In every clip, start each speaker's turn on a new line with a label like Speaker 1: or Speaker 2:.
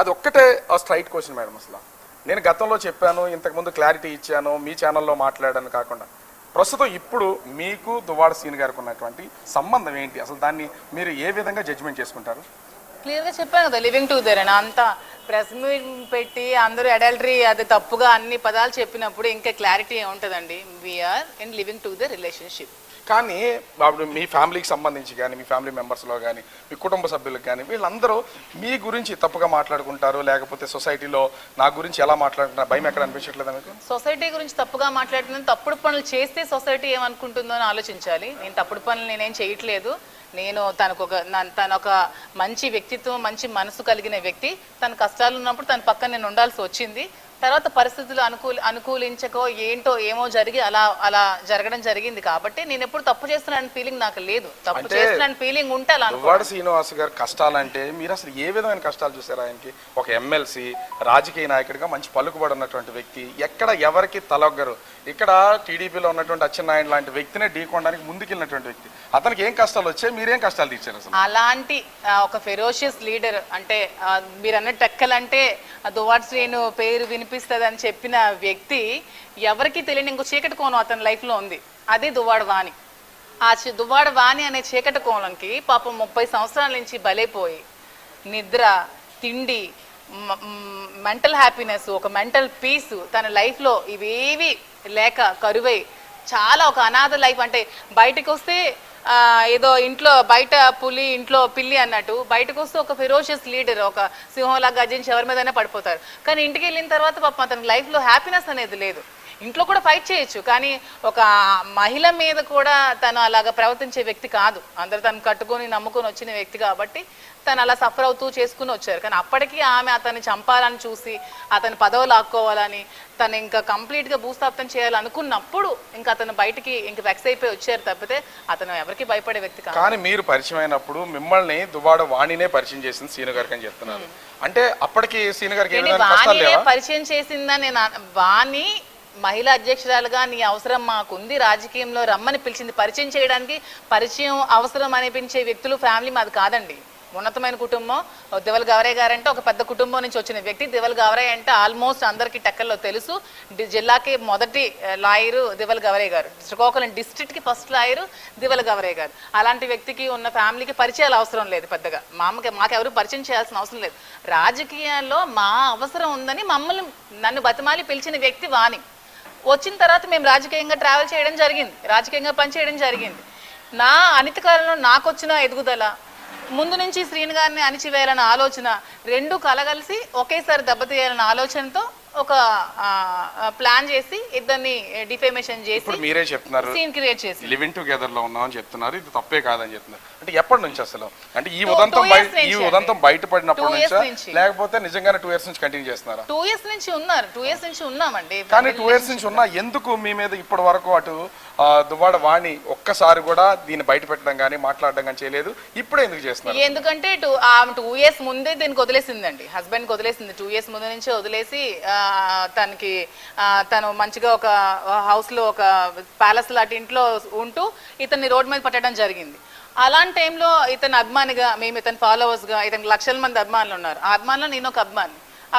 Speaker 1: అది ఒక్కటే straight question madam. అసలు నేను గతంలో చెప్పాను, ఇంతకుముందు క్లారిటీ ఇచ్చాను, మీ ఛానల్లో మాట్లాడాను కాకుండా ప్రస్తుతం ఇప్పుడు మీకు దువ్వాడ సీన్ గారికి ఉన్నటువంటి సంబంధం ఏంటి, అసలు దాన్ని మీరు ఏ విధంగా జడ్జిమెంట్ చేసుకుంటారు?
Speaker 2: క్లియర్గా చెప్పాను కదా, లివింగ్ టుగెదర్ అని. అంతా ప్రెస్ మీట్ పెట్టి అందరూ అడల్టరీ అది తప్పుగా అన్ని పదాలు చెప్పినప్పుడు ఇంకా క్లారిటీ ఏముంటుందండి? We are in living together relationship.
Speaker 1: కానీ అప్పుడు మీ ఫ్యామిలీకి సంబంధించి కానీ, మీ ఫ్యామిలీ మెంబర్స్లో కానీ, మీ కుటుంబ సభ్యులకు కానీ వీళ్ళందరూ మీ గురించి తప్పుగా మాట్లాడుకుంటారు, లేకపోతే సొసైటీలో నా గురించి ఎలా మాట్లాడుకుంటారు, భయం ఎక్కడ అనిపించట్లేదు మీకు?
Speaker 2: సొసైటీ గురించి తప్పుగా మాట్లాడుతున్నాను, తప్పుడు పనులు చేస్తే సొసైటీ ఏమనుకుంటుందో అని ఆలోచించాలి. నేను తప్పుడు పనులు నేనేం చేయట్లేదు. నేను తన ఒక మంచి వ్యక్తిత్వం, మంచి మనసు కలిగిన వ్యక్తి. తన కష్టాలు ఉన్నప్పుడు తన పక్కన నేను ఉండాల్సి వచ్చింది. తర్వాత పరిస్థితులు అనుకూలించకో ఏంటో ఏమో జరిగి అలా జరగడం జరిగింది. కాబట్టి నేను ఎప్పుడు తప్పు చేస్తున్నాను ఫీలింగ్ నాకు లేదు. తప్పు చేస్తున్నాను ఫీలింగ్ ఉంటే అలా.
Speaker 1: దువ్వాడ శ్రీనివాస్ గారు కష్టాలంటే మీరు అసలు ఏ విధమైన కష్టాలు చూసారు? ఆయనకి ఒక ఎమ్మెల్సీ, రాజకీయ నాయకుడిగా మంచి పలుకుబడి ఉన్నటువంటి వ్యక్తి, ఎక్కడ ఎవరికి తలొగ్గరు. ఇక్కడ టీడీపీలో ఉన్నటువంటి అచ్చెన్నాయుడు లాంటి వ్యక్తినే ఢీకొనడానికి ముందుకెళ్ళినటువంటి వ్యక్తి. అతనికి ఏం కష్టాలు వచ్చాయి, మీరేం కష్టాలు తీర్చారు అసలు?
Speaker 2: అలాంటి ఒక ఫెరోషియస్ లీడర్ అంటే మీరు అన్న టెక్కలంటే దువ్వాడ శ్రీను పేరు వినిపిస్తుంది అని చెప్పిన వ్యక్తి ఎవరికి తెలియని ఇంకో చీకటి కోణం అతని లైఫ్లో ఉంది. అది దువ్వాడ వాణి. ఆ దువ్వాడ వాణి అనే చీకటి కోణంకి పాపం 30 సంవత్సరాల నుంచి బలైపోయి నిద్ర, తిండి, మెంటల్ హ్యాపీనెస్, ఒక మెంటల్ పీస్ తన లైఫ్లో ఇవేవి లేక కరువై చాలా ఒక అనాథ లైఫ్. అంటే బయటకు వస్తే ఏదో ఇంట్లో బయట పులి ఇంట్లో పిల్లి అన్నట్టు, బయటకు వస్తే ఒక ఫెరోషియస్ లీడర్, ఒక సింహంలా గర్జించి ఎవరి మీదైనా పడిపోతారు. కానీ ఇంటికి వెళ్ళిన తర్వాత పాపం అతని లైఫ్లో హ్యాపీనెస్ అనేది లేదు. ఇంట్లో కూడా ఫైట్ చేయొచ్చు, కానీ ఒక మహిళ మీద కూడా తను అలాగా ప్రవర్తించే వ్యక్తి కాదు. అందరూ తను కట్టుకొని నమ్ముకొని వచ్చిన వ్యక్తి కాబట్టి తను అలా సఫర్ అవుతూ చేసుకుని వచ్చారు. కానీ అప్పటికీ ఆమె అతన్ని చంపాలని చూసి, అతని పదవి లాక్కోవాలని, తను ఇంకా కంప్లీట్గా భూస్థాపితం చేయాలనుకున్నప్పుడు ఇంకా అతను బయటికి ఇంకా వెక్స్ అయిపోయి వచ్చారు తప్పితే అతను ఎవరికి భయపడే వ్యక్తి కాదు.
Speaker 1: కానీ మీరు పరిచయం అయినప్పుడు మిమ్మల్ని దువ్వాడ వాణినే పరిచయం చేసింది సీను గారికి అని చెప్తున్నారు. అంటే అప్పటికి సీను గారికి
Speaker 2: పరిచయం చేసిందని నేను వాణి మహిళా అధ్యక్షురాలుగా నీ అవసరం మాకుంది, రాజకీయంలో రమ్మని పిలిచింది. పరిచయం చేయడానికి పరిచయం అవసరం అనిపించే వ్యక్తులు ఫ్యామిలీ మాది కాదండి. ఉన్నతమైన కుటుంబం. దివల్ గవరయ్య గారు అంటే ఒక పెద్ద కుటుంబం నుంచి వచ్చిన వ్యక్తి. దివల్ గవరయ్య అంటే ఆల్మోస్ట్ అందరికీ టెక్కల్లో తెలుసు. జిల్లాకి మొదటి లాయరు దివల్ గవరయ్య గారు, శ్రీకాకుళం డిస్ట్రిక్ట్కి ఫస్ట్ లాయరు దివల్ గవరయ్య గారు. అలాంటి వ్యక్తికి ఉన్న ఫ్యామిలీకి పరిచయాలు అవసరం లేదు పెద్దగా. మాకెవరు పరిచయం చేయాల్సిన అవసరం లేదు. రాజకీయాల్లో మా అవసరం ఉందని నన్ను బతిమాలి పిలిచిన వ్యక్తి వాణి. వచ్చిన తర్వాత మేము రాజకీయంగా ట్రావెల్ చేయడం జరిగింది, రాజకీయంగా పనిచేయడం జరిగింది. నా అనితకాలంలో నాకు వచ్చిన ఎదుగుదల, ముందు నుంచి శ్రీను గారిని అణిచివేయాలన్న ఆలోచన, రెండు కలగలిసి ఒకేసారి దెబ్బతీయాలన్న ఆలోచనతో ఒక ప్లాన్ చేసి ఇద్దరిని డిఫేమేషన్ చేసి
Speaker 1: మీరే చెప్తున్నారు
Speaker 2: సీన్ క్రియేట్ చేసి
Speaker 1: లివింగ్ టుగెదర్ లో ఉన్నామని చెప్తున్నారు. ఇది తప్పే కాదని చెప్తున్నారు. అంటే ఎప్పటి నుంచి అసలు? అంటే ఈ ఉదంతం బయటపడినప్పటి నుంచి, లేకపోతే నిజంగానే 2 years నుంచి కంటిన్యూ చేస్తున్నారా?
Speaker 2: 2 years నుంచి ఉన్నారు. 2 years నుంచి ఉన్నామండి.
Speaker 1: కానీ 2 years నుంచి ఉన్నా ఎందుకు మీ మీద ఇప్పటి వరకు అటు దువ్వాడ వాణి ఒక్కసారి కూడా దీన్ని బయట పెట్టడం కానీ మాట్లాడడం కానీ చేయలేదు? ఇప్పుడే ఎందుకు చేస్తున్నారు?
Speaker 2: ఎందుకంటే 2 years ముందే దీనికి వదిలేసిందండి, హస్బెండ్కి వదిలేసింది. 2 years ముందు నుంచే వదిలేసి తను మంచిగా ఒక హౌస్లో ఒక ప్యాలెస్ లాంటి ఇంట్లో ఉంటూ ఇతన్ని రోడ్ మీద పట్టడం జరిగింది. అలాంటి టైంలో ఇతని అభిమానిగా, మేము ఇతని ఫాలోవర్స్గా, ఇతనికి లక్షల మంది అభిమానులు ఉన్నారు. ఆ అభిమానులు నేను ఒక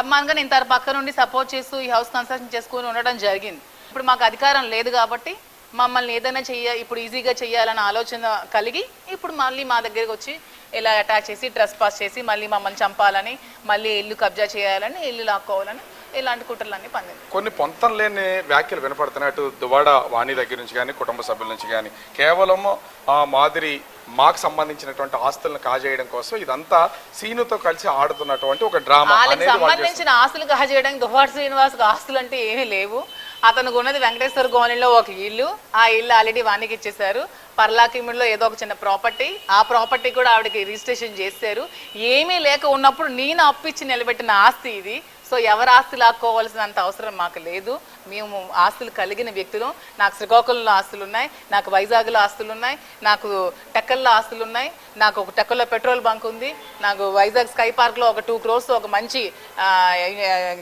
Speaker 2: అభిమానిగా నేను తన పక్క నుండి సపోర్ట్ చేస్తూ ఈ హౌస్ కన్స్ట్రక్షన్ చేసుకుని ఉండడం జరిగింది. ఇప్పుడు మాకు అధికారం లేదు కాబట్టి మమ్మల్ని ఏదైనా ఇప్పుడు ఈజీగా చేయాలన్న ఆలోచన కలిగి ఇప్పుడు మళ్ళీ మా దగ్గరికి వచ్చి ఇలా అటాక్ చేసి ట్రెస్ పాస్ చేసి మళ్ళీ మమ్మల్ని చంపాలని, మళ్ళీ ఇల్లు కబ్జా చేయాలని, ఇల్లు లాక్కోవాలని ఇలాంటి కుట్రలన్నీ పండింది.
Speaker 1: కొన్ని పొంతం లేని వ్యాఖ్యలు వినపడుతున్నాయి అటు దువ్వాడ వాణి దగ్గర నుంచి కానీ, కుటుంబ సభ్యుల నుంచి కానీ. కేవలం మాదిరి మాకు సంబంధించినటువంటి ఆస్తులను కాజేయడం కోసం ఇదంతా సీనుతో కలిసి ఆడుతున్నటువంటి ఒక డ్రామా.
Speaker 2: సంబంధించిన ఆస్తులు కాజేయడానికి దువ్వాడ శ్రీనివాస్ ఆస్తులు అంటే ఏమీ లేవు. అతనికి ఉన్నది వెంకటేశ్వర కాలనీలో ఒక ఇల్లు. ఆ ఇల్లు ఆల్రెడీ వానికి ఇచ్చేశారు. పర్లాకిమిడిలో ఏదో ఒక చిన్న ప్రాపర్టీ, ఆ ప్రాపర్టీ కూడా ఆవిడకి రిజిస్ట్రేషన్ చేశారు. ఏమీ లేక ఉన్నప్పుడు నేను అప్పిచ్చి నిలబెట్టిన ఆస్తి ఇది. సో ఎవరు ఆస్తి లాక్కోవాల్సినంత అవసరం మాకు లేదు. మేము ఆస్తులు కలిగిన వ్యక్తులు. నాకు శ్రీకాకుళంలో ఆస్తులు ఉన్నాయి, నాకు వైజాగ్లో ఆస్తులు ఉన్నాయి, నాకు టెక్కల్లో ఆస్తులు ఉన్నాయి, నాకు ఒక టెక్కల్లో పెట్రోల్ బంక్ ఉంది, నాకు వైజాగ్ స్కై పార్క్లో ఒక 2 crores ఒక మంచి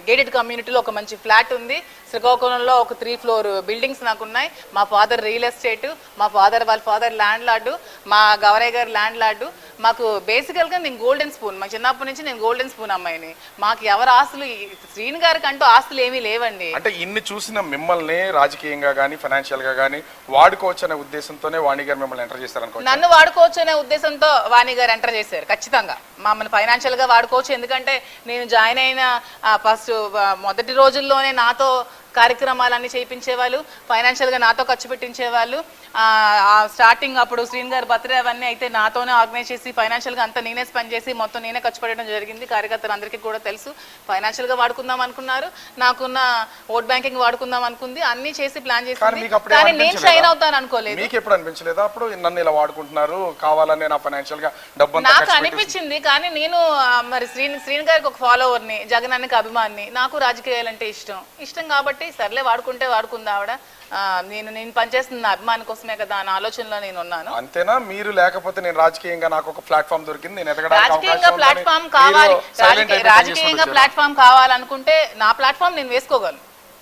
Speaker 2: గేటెడ్ కమ్యూనిటీలో ఒక మంచి ఫ్లాట్ ఉంది. శ్రీకాకుళంలో ఒక 3 floor బిల్డింగ్స్ నాకు ఉన్నాయి. మా ఫాదర్ రియల్ ఎస్టేట్, మా ఫాదర్ వాళ్ళ ఫాదర్ ల్యాండ్ లార్డు, మా గవరయ్య గారు ల్యాండ్ లార్డు. మాకు బేసికల్ గా నేను గోల్డెన్ స్పూన్, మా చిన్నప్పటి నుంచి నేను గోల్డెన్ స్పూన్ అమ్మాయిని. మాకు ఎవరు ఆస్తులు, శ్రీను గారికి అంటూ ఆస్తులు ఏమీ లేవండి.
Speaker 1: అంటే ఇన్ని చూసిన మిమ్మల్ని రాజకీయంగా కానీ ఫైనాన్షియల్ గా కానీ వాడుకోవచ్చు అనే ఉద్దేశంతోనే వాణి గారు మిమ్మల్ని ఎంటర్ చేశారనుకో.
Speaker 2: నన్ను వాడుకోవచ్చు అనే ఉద్దేశంతో వాణి గారు ఎంటర్ చేశారు. ఖచ్చితంగా మమ్మల్ని ఫైనాన్షియల్ గా వాడుకోవచ్చు. ఎందుకంటే నేను జాయిన్ అయిన ఫస్ట్ మొదటి రోజుల్లోనే నాతో కార్యక్రమాలన్నీ చేయించేవాళ్ళు, ఫైనాన్షియల్గా నాతో ఖర్చు పెట్టించేవాళ్ళు. స్టార్టింగ్ అప్పుడు శ్రీను గారు బర్త్డే అవన్నీ అయితే నాతోనే ఆర్గనైజ్ చేసి ఫైనాన్షియల్గా అంతా నేనే స్పెండ్ చేసి మొత్తం నేనే ఖర్చు పెట్టడం జరిగింది. కార్యకర్తలు అందరికీ కూడా తెలుసు. ఫైనాన్షియల్గా వాడుకుందాం అనుకున్నారు, నాకున్న ఓట్ బ్యాంకింగ్ వాడుకుందాం అనుకుంది, అన్నీ చేసి ప్లాన్ చేసి. కానీ నేను షైన్ అవుతాను అనుకోలేదు.
Speaker 1: మీకు ఎప్పుడు అనిపించలేదా అప్పుడు నన్ను ఇలా వాడుకుంటున్నారు, కావాలని నా ఫైనాన్షియల్ గా డబ్బు
Speaker 2: నాకు అనిపించింది. కానీ నేను మరి శ్రీను గారికి ఒక ఫాలోవర్ని, జగన్ అన్నకి అభిమాని, నాకు రాజకీయాలంటే ఇష్టం కాబట్టి సర్లే వాడుకుంటే వాడుకుందా ఆవిడ, నేను పనిచేస్తున్న అభిమాని కోసమే కదా అన్న ఆలోచనలో నేను ఉన్నాను.
Speaker 1: అంతేనా? మీరు లేకపోతే నేను రాజకీయంగా నాకు ఒక ప్లాట్ఫామ్ దొరికింది, నేను
Speaker 2: రాజకీయంగా ప్లాట్ఫామ్ కావాలి, రాజకీయంగా ప్లాట్ఫామ్ కావాలనుకుంటే నా ప్లాట్ఫామ్ నేను వేసుకోగలను.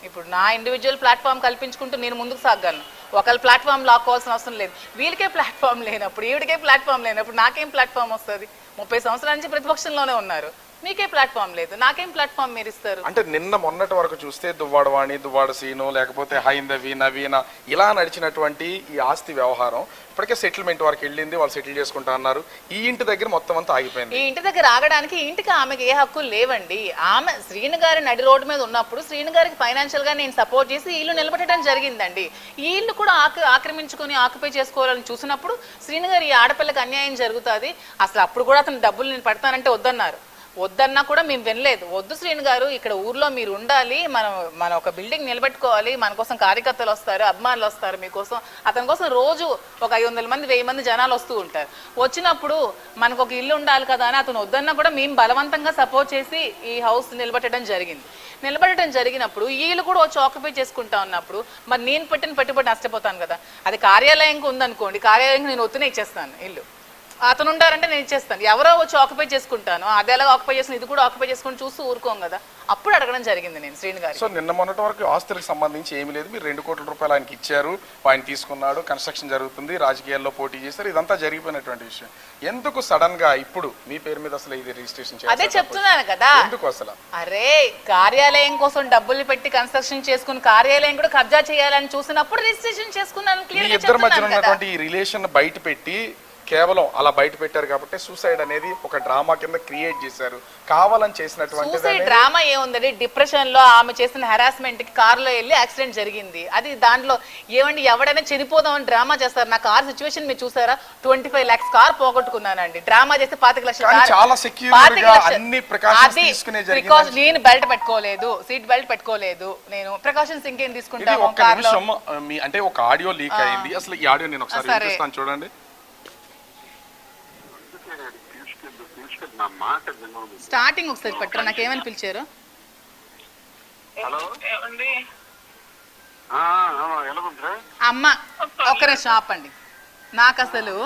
Speaker 2: ఇప్పుడు నా ఇండివిజువల్ ప్లాట్ఫామ్ కల్పించుకుంటూ నేను ముందుకు సాగలను. ఒకళ్ళ ప్లాట్ఫామ్ లాక్కోవాల్సిన అవసరం లేదు. వీళ్ళకే ప్లాట్ఫామ్ లేనప్పుడు, ఈవిడికే ప్లాట్ఫామ్ లేనప్పుడు నాకేం ప్లాట్ఫామ్ వస్తుంది? 30 సంవత్సరాల నుంచి ప్రతిపక్షంలోనే ఉన్నారు, మీకే ప్లాట్ఫామ్ లేదు, నాకేం ప్లాట్ఫామ్ మీరు ఇస్తారు?
Speaker 1: అంటే నిన్న మొన్నటి వరకు చూస్తే దువ్వాడ వాణి, దువ్వాడ సీను, లేకపోతే హైందవి, నవీన ఇలా నడిచినటువంటి ఈ ఆస్తి వ్యవహారం ఇప్పటికే సెటిల్మెంట్ వరకు వెళ్ళింది, వాళ్ళు సెటిల్ చేసుకుంటా అన్నారు. ఈ ఇంటి దగ్గర మొత్తం అంతా ఆగిపోయింది.
Speaker 2: ఈ ఇంటి దగ్గర ఆగడానికి ఈ ఇంటికి ఆమెకి ఏ హక్కులు లేవండి. ఆమె శ్రీను గారి నడి రోడ్డు మీద ఉన్నప్పుడు శ్రీను గారికి ఫైనాన్షియల్ గా నేను సపోర్ట్ చేసి ఇల్లు నిలబెట్టడం జరిగిందండి. ఈ ఇల్లు కూడా ఆక్రమించుకొని ఆక్యుపై చేసుకోవాలని చూసినప్పుడు శ్రీను గారి ఈ ఆడపిల్లకి అన్యాయం జరుగుతుంది. అసలు అప్పుడు కూడా అతను డబ్బులు నేను పెడతానంటే వద్దన్నారు. వద్దన్నా కూడా మేము వినలేదు. వద్దు శ్రీను గారు, ఇక్కడ ఊర్లో మీరు ఉండాలి, మన ఒక బిల్డింగ్ నిలబెట్టుకోవాలి, మన కోసం కార్యకర్తలు వస్తారు, అభిమానులు వస్తారు మీకోసం. అతని కోసం రోజు ఒక 500 మంది 1000 మంది జనాలు వస్తూ ఉంటారు. వచ్చినప్పుడు మనకు ఒక ఇల్లు ఉండాలి కదా అని అతను వద్దన్నా కూడా మేము బలవంతంగా సపోర్ట్ చేసి ఈ హౌస్ నిలబెట్టడం జరిగినప్పుడు వీళ్ళు కూడా వచ్చి ఆక్యుపై చేసుకుంటా ఉన్నప్పుడు మరి నేను పెట్టిన పెట్టుబడి నష్టపోతాను కదా. అది కార్యాలయంకి ఉందనుకోండి, కార్యాలయంకి నేను ఒత్తునే ఇచ్చేస్తాను ఇల్లు. అతను ఉండారంటే నేను ఇచ్చేస్తాను. ఎవరో వచ్చి ఆక్యుపై చేసుకుంటాను, అది ఎలా ఆక్యుపై చేసుకుని ఇది కూడా ఆక్యుపై చేసుకుని చూస్తూ ఊరుకోం కదా. అప్పుడు అడగడం జరిగింది నేను శ్రీను గారు.
Speaker 1: సో నిన్న మొన్నటి వరకు ఆస్తులకు సంబంధించి ఏమీ లేదు, మీరు 2 కోట్ల రూపాయలు ఆయనకి ఇచ్చారు, ఆయన తీసుకున్నాడు, కన్స్ట్రక్షన్ జరుగుతుంది, రాజకీయాల్లో పోటీ చేశారు, ఇదంతా జరిగిపోయినటువంటి విషయం. ఎందుకు సడన్ గా ఇప్పుడు మీ పేరు మీద అసలు ఇది రిజిస్ట్రేషన్ చేయాలి?
Speaker 2: అదే చెప్తున్నాను కదా,
Speaker 1: ఎందుకు అసలు?
Speaker 2: అరే కార్యాలయం కోసం డబ్బులు పెట్టి కన్స్ట్రక్షన్ చేసుకుని కార్యాలయం కూడా కబ్జా చేయాలని చూసినప్పుడు రిజిస్ట్రేషన్ చేసుకున్నాను.
Speaker 1: మీ ఇద్దరి మధ్య ఉన్నటువంటి ఈ రిలేషన్ బయట పెట్టి కేవలం అలా బయట పెట్టారు కాబట్టి సూసైడ్ అనేది ఒక డ్రామా కింద క్రియేట్ చేశారు, కావాలని చేసినటువంటి
Speaker 2: సూసైడ్ డ్రామా ఏముందండి? డిప్రెషన్ లో ఆమె చేసిన హెరాస్మెంట్ కి కారులో వెళ్ళి యాక్సిడెంట్ జరిగింది. అది దాంట్లో ఏమండి ఎవడైనా చనిపోదామని డ్రామా చేస్తారు. నా కార్ సిచ్యువేషన్ మీరు చూసారా? 25 lakhs కార్ పోగొట్టుకున్నానండి. డ్రామా చేస్తే 25 లక్షలు.
Speaker 1: చాలా సెక్యూర్ గా అన్ని ప్రికాషన్స్ తీసుకునే జరిగింది.
Speaker 2: నేను బెల్ట్ పెట్టుకోలేదు, సీట్ బెల్ట్ పెట్టుకోలేదు, నేను ప్రికాషన్స్ ఇంకేం తీసుకుంటాను.
Speaker 1: అంటే ఒక ఆడియో లీక్ అయింది. అసలు ఈ ఆడియో నేను ఒకసారి వినిపిస్తాను, చూడండి.
Speaker 2: స్టార్టింగ్ ఒకసారి పెట్టరా, నాకేమని పిలిచారు? అమ్మ ఒక్క నిమిషం ఆపండి. నాకు అసలు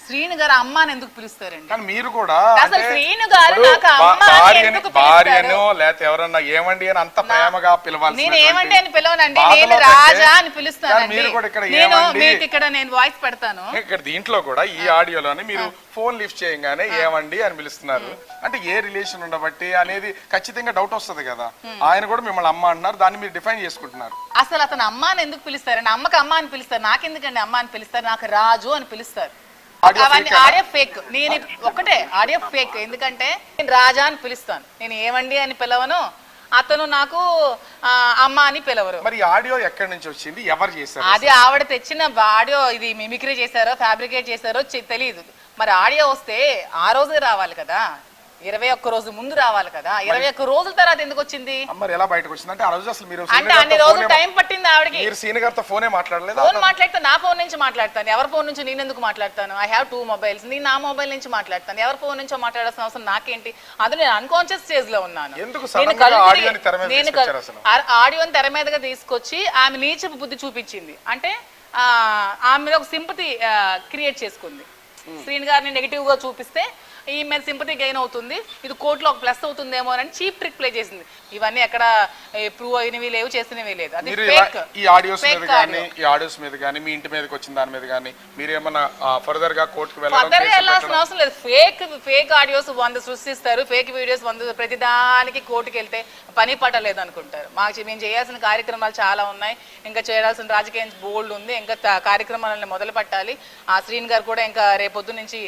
Speaker 2: శ్రీను గారు అమ్మ అని ఎందుకు పిలుస్తారండి?
Speaker 1: కానీ మీరు కూడా
Speaker 2: అసలు శ్రీను గారు నాకు అమ్మ అని ఎందుకు
Speaker 1: భార్యను లేకపోతే ఎవరన్నా ఏమండి అని అంత ప్రేమగా పిలవాలి.
Speaker 2: నేను ఏమండి అని పిలవనండి, నేను రాజా అని పిలుస్తానండి. మీకు ఇక్కడ నేను వాయిస్ పెడతాను.
Speaker 1: ఇక్కడ దీంట్లో కూడా ఈ ఆడియోలోని మీరు ఫోన్ లిఫ్ట్ చేయగానే ఏమండి అని పిలుస్తున్నారు. అంటే ఏ రిలేషన్ ఉండబట్టి అనేది ఖచ్చితంగా డౌట్ వస్తుంది కదా. ఆయన కూడా మిమ్మల్ని అమ్మ అంటున్నారు, దాన్ని మీరు డిఫైన్ చేసుకుంటున్నారు.
Speaker 2: అసలు అతను అమ్మ అని ఎందుకు పిలుస్తారండి? అమ్మకి అమ్మ అని పిలుస్తారు, నాకెందుకండి అమ్మ అని పిలుస్తారు? నాకు రాజు అని పిలుస్తారు. అవన్నీ ఆడియో ఫేక్. నేను ఒకటే ఆడియో ఫేక్. ఎందుకంటే నేను రాజా అని పిలుస్తాను, నేను ఏమండి అని పిలవను. అతను నాకు అమ్మ అని పిలవరు.
Speaker 1: మరి ఆడియో ఎక్కడి నుంచి వచ్చింది, ఎవరు చేశారు?
Speaker 2: అది ఆవిడ తెచ్చిన ఆడియో. ఇది మిమిక్రీ చేశారో ఫ్యాబ్రికేట్ చేశారో తెలియదు. మరి ఆడియో వస్తే ఆ రోజే రావాలి కదా, 21 రోజు ముందు రావాలి కదా. 21 రోజుల తర్వాత ఎందుకు వచ్చింది?
Speaker 1: మరి ఎలా బయటకు వచ్చింది? అంటే ఆ రోజు అసలు మీరు
Speaker 2: అంటే అన్ని రోజులు టైం పట్టింది ఆవిడకి.
Speaker 1: మీరు సీన్ గారితో ఫోనే మాట్లాడలేదు?
Speaker 2: ఫోన్ మాట్లాడితే నా ఫోన్ నుంచి మాట్లాడతాను, ఎవరి ఫోన్ నుంచి నేను ఎందుకు మాట్లాడతాను? I have 2 mobiles. నేను నా మొబైల్ నుంచి మాట్లాడతాను, ఎవరి ఫోన్ నుంచో మాట్లాడాల్సిన అవసరం నాకేంటి? అది నేను అన్కాన్షియస్ స్టేజ్ లో ఉన్నాను. ఆడియోని తెర మీదగా తీసుకొచ్చి ఆమె నీచపు బుద్ధి చూపించింది. అంటే ఆమె మీద ఒక సింపతి క్రియేట్ చేసుకుంది. శ్రీను గారిని నెగిటివ్ గా చూపిస్తే ఈ మీద సింపతి గెయిన్ అవుతుంది, ఇది కోర్టులో ఒక ప్లస్ అవుతుందేమో అని చీప్ ట్రిక్ ప్లే చేసింది. ఇవన్నీ ఎక్కడ ప్రూవ్ అయినవి లేవు, చేసినవి లేదు. అది ఫేక్.
Speaker 1: ఈ ఆడియోస్ మీద కానీ మీ ఇంటి మీదకి వచ్చిన దాని మీద కానీ మీరు ఏమన్నా ఫర్దర్ గా కోర్టుకు
Speaker 2: వెళ్ళాల్సిన అవసరం లేదు. ఫేక్ ఆడియోస్ 100 సృష్టిస్తారు, ఫేక్ వీడియోస్ 100, ప్రతిదానికి కోర్టుకు వెళ్తే పని పట్టలేదు అనుకుంటారు. మేము చేయాల్సిన కార్యక్రమాలు చాలా ఉన్నాయి, ఇంకా చేయాల్సిన రాజకీయం బోల్డ్ ఉంది, ఇంకా కార్యక్రమాలను మొదలు పెట్టాలి. ఆ శ్రీన్ గారు కూడా ఇంకా రేపొద్దు నుంచి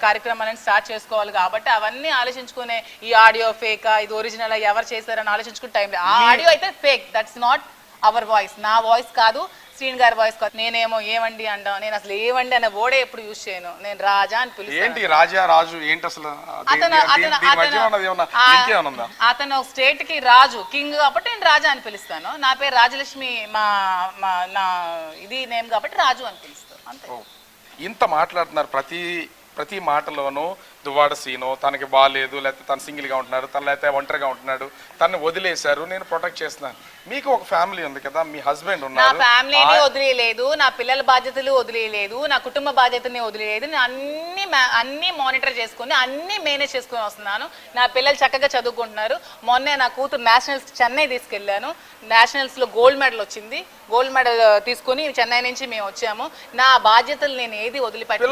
Speaker 2: కార్యక్రమాలను స్టార్ట్ చేసుకోవాలి. కాబట్టి అవన్నీ ఆలోచించుకునే ఈ ఆడియో ఫేకా, ఇది ఒరిజినల్, ఎవరు చేశారని ఆలోచించుకునే టైం లేదు. ఆ ఆడియో అయితే fake, that's not our voice, నా వాయిస్ కాదు, శ్రీన్ గారి వాయిస్ కాదు. నేనేమో ఏమండి అంటాం, నేను అసలు ఏమండి అనే ఓడే ఎప్పుడు యూజ్ చేయను, నేను రాజా అని పిలుస్తాను.
Speaker 1: ఏంటి రాజా రాజు ఏంటి అసలు?
Speaker 2: అతను స్టేట్ కి రాజు, కింగ్ కాబట్టి నేను రాజా అని పిలుస్తాను. నా పేరు రాజలక్ష్మి, నా ఇది నేమ్ కాబట్టి రాజు అని పిలుస్తాను, అంతే.
Speaker 1: ఇంత మాట్లాడుతున్నారు, ప్రతి మాటలోనూ దువ్వాడ సీను తనకి బాగాలేదు, లేకపోతే తను సింగిల్గా ఉంటున్నాడు, తను లేకపోతే ఒంటరిగా ఉంటున్నాడు, తను వదిలేశారు, నేను ప్రొటెక్ట్ చేస్తున్నాను. మీకు ఒక ఫ్యామిలీ ఉంది కదా, మీ హస్బెండ్ ఉన్నారు.
Speaker 2: నా ఫ్యామిలీని వదిలేయలేదు, నా పిల్లల బాధ్యతలు వదిలేయలేదు, నా కుటుంబ బాధ్యతని వదిలేయలేదు. నేను అన్ని మానిటర్ చేసుకుని అన్ని మేనేజ్ చేసుకుని వస్తున్నాను. నా పిల్లలు చక్కగా చదువుకుంటున్నారు. మొన్నే నా కూతురు నేషనల్స్ చెన్నై తీసుకెళ్లాను, నేషనల్స్ లో గోల్డ్ మెడల్ వచ్చింది. గోల్డ్ మెడల్ తీసుకుని చెన్నై నుంచి మేము వచ్చాము. నా బాధ్యతలు నేను ఏది వదిలిపెట్టాను.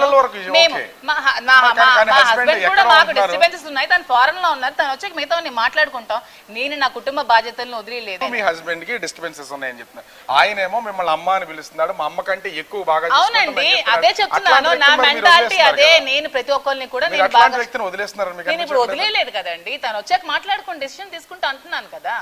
Speaker 2: హస్బెండ్ కూడా మాకు డిస్టర్బెన్సెస్ ఉన్నాయి, తను ఫారెన్ లో ఉన్నారు, తను వచ్చాక మిగతా మాట్లాడుకుంటాం. నేను నా కుటుంబ బాధ్యతలను వదిలేదు.
Speaker 1: మీ హస్బెండ్ కి డిస్టర్బెన్సెస్ ఉన్నాయని చెప్తున్నారు. ఆయనేమో మిమ్మల్ని అమ్మ అని పిలుస్తున్నాడు, మా అమ్మ కంటే ఎక్కువ బాగా.
Speaker 2: అవునండి, అదే చెప్తున్నాను, నా మెంటాలిటీ అదే. నేను ప్రతి ఒక్కరిని కూడా నేను ఇప్పుడు వదిలేదు కదండి, తను వచ్చాక మాట్లాడుకుని డెసిషన్ తీసుకుంటా అంటున్నాను కదా.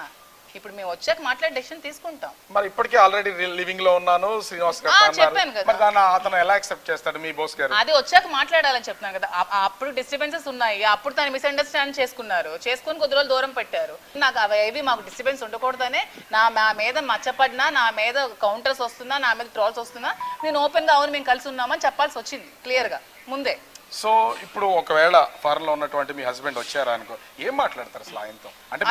Speaker 2: ఇప్పుడు మేము వచ్చాక మాట్లాడే డెసిషన్ తీసుకుంటాం.
Speaker 1: మరి ఇప్పటికే ఆల్రెడీ లివింగ్ లో ఉన్నాను శ్రీనివాస్ గారు అన్నారు, మరి దాన్ని అతను ఎలా యాక్సెప్ట్ చేస్తాడు మీ బాస్ గారు?
Speaker 2: అది వచ్చాక మాట్లాడాలని చెప్తున్నాను కదా. అప్పుడు డిస్టర్బెన్సెస్ ఉన్నాయి, అప్పుడు తను మిస్అండర్స్టాండ్ చేసుకుని కొద్ది రోజులు దూరం పెట్టారు. నాకు అవి మాకు డిస్టర్బెన్స్ ఉండకూడదనే, నా మీద మచ్చపడినా, నా మీద కౌంటర్స్ వస్తున్నా, నా మీద ట్రోల్స్ వస్తున్నా, నేను ఓపెన్ గా అవును మేము కలిసి ఉన్నామని చెప్పాల్సి వచ్చింది క్లియర్ గా ముందే.
Speaker 1: సో ఇప్పుడు ఒకవేళ ఫారెన్ లో ఉన్నటువంటి మీ హస్బెండ్ వచ్చారా అనుకో, ఏం మాట్లాడతారు అసలు ఆయనతో? అంటే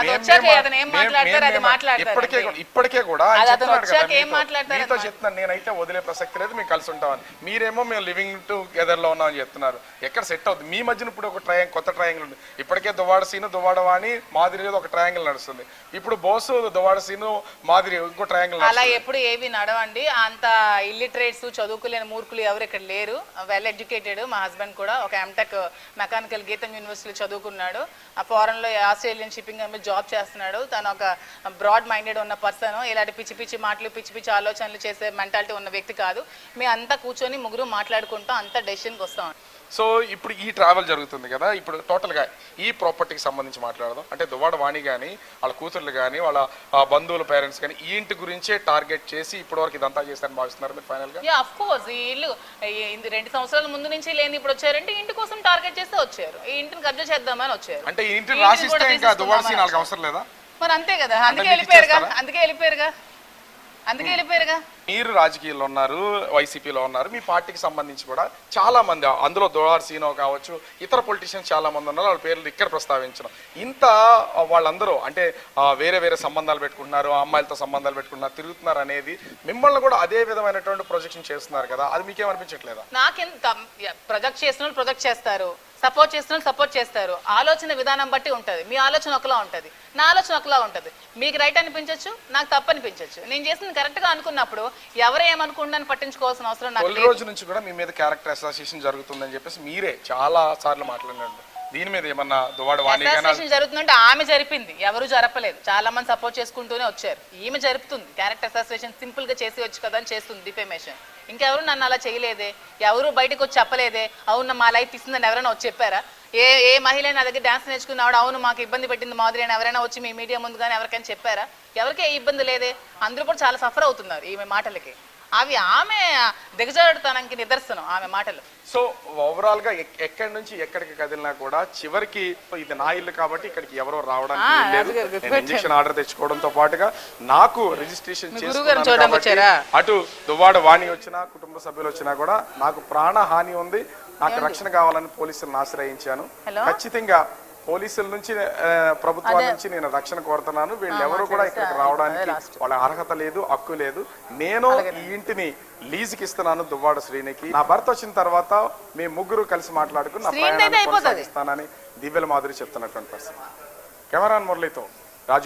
Speaker 1: ఇప్పటికే కూడా మీతో చెప్తున్నాను, నేనైతే వదిలే ప్రసక్తి లేదు, మేము కలిసి ఉంటామని. మీరేమో మేము లివింగ్ టుగెదర్ లో ఉన్నామని చెప్తున్నారు. ఎక్కడ సెట్ అవుతుంది మీ మధ్యన? ఇప్పుడు ఒక కొత్త ట్రయాంగిల్ ఉంది. ఇప్పటికే దువ్వాడ సీను, దువ్వాడ వాణి, మాదిరి ఒక ట్రయాంగిల్ నడుస్తుంది. ఇప్పుడు బోసు, దువ్వాడ సీను, మాదిరి ఇంకో ట్రయాంగిల్.
Speaker 2: అలా ఎప్పుడు ఏవి నడవండి. అంత ఇల్లిటరేట్స్, చదువుకులేని మూర్ఖులు ఎవరు ఇక్కడ లేరు. Well educated. మా హస్బెండ్ కూడా ఒక ఎంటెక్ మెకానికల్ గీతం యూనివర్సిటీలో చదువుకున్నాడు. ఆ ఫారెన్ లో ఆస్ట్రేలియన్ షిప్పింగ్ కంపెనీ జాబ్ చేస్తున్నాడు. తను ఒక బ్రాడ్ మైండెడ్ ఉన్న పర్సన్. ఇలాంటి పిచ్చి పిచ్చి మాటలు, పిచ్చి పిచ్చి ఆలోచనలు చేసే మెంటాలిటీ ఉన్న వ్యక్తి కాదు. మేము అంతా కూర్చొని ముగ్గురు మాట్లాడుకుంటాం, అంతా డెసిషన్కి వస్తాం.
Speaker 1: సో ఇప్పుడు ఈ ట్రావెల్ జరుగుతుంది కదా, ఇప్పుడు టోటల్గా ఈ ప్రాపర్టీకి సంబంధించి మాట్లాడదాం. అంటే దువ్వాడ వాణి కానీ, వాళ్ళ కూతుర్లు కానీ, వాళ్ళ బంధువుల పేరెంట్స్ కానీ ఈ ఇంటి గురించే టార్గెట్ చేసి ఇప్పటి వరకు ఇదంతా చేస్తారని భావిస్తున్నారు మీరు ఫైనల్ గా?
Speaker 2: Of course. ఈ ఇల్లు 2 సంవత్సరాల ముందు నుంచి లేని ఇప్పుడు వచ్చారంటే ఇంటి కోసం టార్గెట్ చేస్తే వచ్చారు. ఈ ఇంటిని కబ్జా చేద్దామని వచ్చారు.
Speaker 1: అంటే ఈ ఇంటిని రాసిస్తే ఇంకా దువ్వాడ సీన్ వాళ్ళకి అవసరం లేదా?
Speaker 2: మరి అంతే కదా, అందుకే వెళ్ళిపోయారుగా.
Speaker 1: మీరు రాజకీయాల్లో ఉన్నారు, వైసీపీలో ఉన్నారు, మీ పార్టీకి సంబంధించి కూడా చాలా మంది, అందులో దువ్వాడ సీనో కావచ్చు, ఇతర పొలిటీషియన్స్ చాలా మంది ఉన్నారు, వాళ్ళ పేర్లు ఇక్కడ ప్రస్తావించడం. ఇంత వాళ్ళందరూ అంటే వేరే వేరే సంబంధాలు పెట్టుకుంటున్నారు, అమ్మాయిలతో సంబంధాలు పెట్టుకుంటున్నారు, తిరుగుతున్నారు అనేది మిమ్మల్ని కూడా అదే విధమైనటువంటి ప్రొజెక్షన్ చేస్తున్నారు కదా, అది మీకేమనిపించట్లేదా?
Speaker 2: నాకెంత ప్రొజెక్ట్ చేస్తున్నారు, ప్రొజెక్ట్ చేస్తారు, సపోర్ట్ చేస్తున్నారు, సపోర్ట్ చేస్తారు. ఆలోచన విధానం బట్టి ఉంటుంది. మీ ఆలోచన ఒకలా ఉంటుంది, నా ఆలోచన ఒకలా ఉంటుంది. మీకు రైట్ అనిపించవచ్చు, నాకు తప్పు అనిపించవచ్చు. నేను చేసింది కరెక్ట్ గా అనుకున్నప్పుడు ఎవరు ఏమనుకుంటారని పట్టించుకోవాల్సిన అవసరం నాకు లేదు.
Speaker 1: రోజు నుంచి కూడా మీ మీద క్యారెక్టర్ అసోసియేషన్ జరుగుతుందని చెప్పేసి మీరే చాలా సార్లు మాట్లాడినారు. దీని మీద ఏమన్నా దువ్వాడ వాణి
Speaker 2: జరుగుతుందంటే ఆమె జరిపింది, ఎవరు జరపలేదు. చాలా మంది సపోర్ట్ చేసుకుంటూనే వచ్చారు. ఈమె జరుపుతుంది క్యారెక్టర్ అసోసియేషన్. సింపుల్ గా చేసి వచ్చు కదా అని చేస్తుంది డిఫేమేషన్. ఇంకెవరు నన్ను అలా చేయలేదే, ఎవరు బయటకు వచ్చి చెప్పలేదే. అవును మా లైఫ్ తీసిందని ఎవరైనా వచ్చి చెప్పారా? ఏ మహిళ నా దగ్గర డాన్స్ నేర్చుకున్నాడు, అవును మాకు ఇబ్బంది పెట్టింది మాదిరి అని ఎవరైనా వచ్చి మీ మీడియా ముందు కానీ ఎవరికైనా చెప్పారా? ఎవరికే ఇబ్బంది లేదే. అందరూ కూడా చాలా సఫర్ అవుతున్నారు ఈమె మాటలకి. అవి ఆమె దిగజారుతనానికి నిదర్శనం ఆమె మాటలు.
Speaker 1: సో ఓవరాల్ గా ఎక్కడి నుంచి ఎక్కడికి కదిలినా కూడా చివరికి ఇది నా ఇల్లు కాబట్టి ఇక్కడికి ఎవరో రావడానికి ఇంజక్షన్ ఆర్డర్ తెచ్చుకోవడంతో పాటుగా నాకు రిజిస్ట్రేషన్ చేసుకున్నాను. అటు దువ్వాడ వాణి వచ్చినా, కుటుంబ సభ్యులు వచ్చినా కూడా నాకు ప్రాణ హాని ఉంది, నాకు రక్షణ కావాలని పోలీసులను ఆశ్రయించాను. ఖచ్చితంగా పోలీసుల నుంచి ప్రభుత్వం నుంచి నేను రక్షణ కోరుతున్నాను. వీళ్ళెవరు కూడా ఇక్కడికి రావడానికి వాళ్ళ అర్హత లేదు, హక్కు లేదు. నేను ఈ ఇంటిని లీజుకి ఇస్తున్నాను దువ్వాడ శ్రీనికి. నా భర్త వచ్చిన తర్వాత మేము ముగ్గురు కలిసి మాట్లాడుకుని నా ప్రయాణాన్ని కొనసాగిస్తానని దివ్యల మాధురి చెప్తున్నటువంటి పరిస్థితి. కెమెరాన్ మురళితో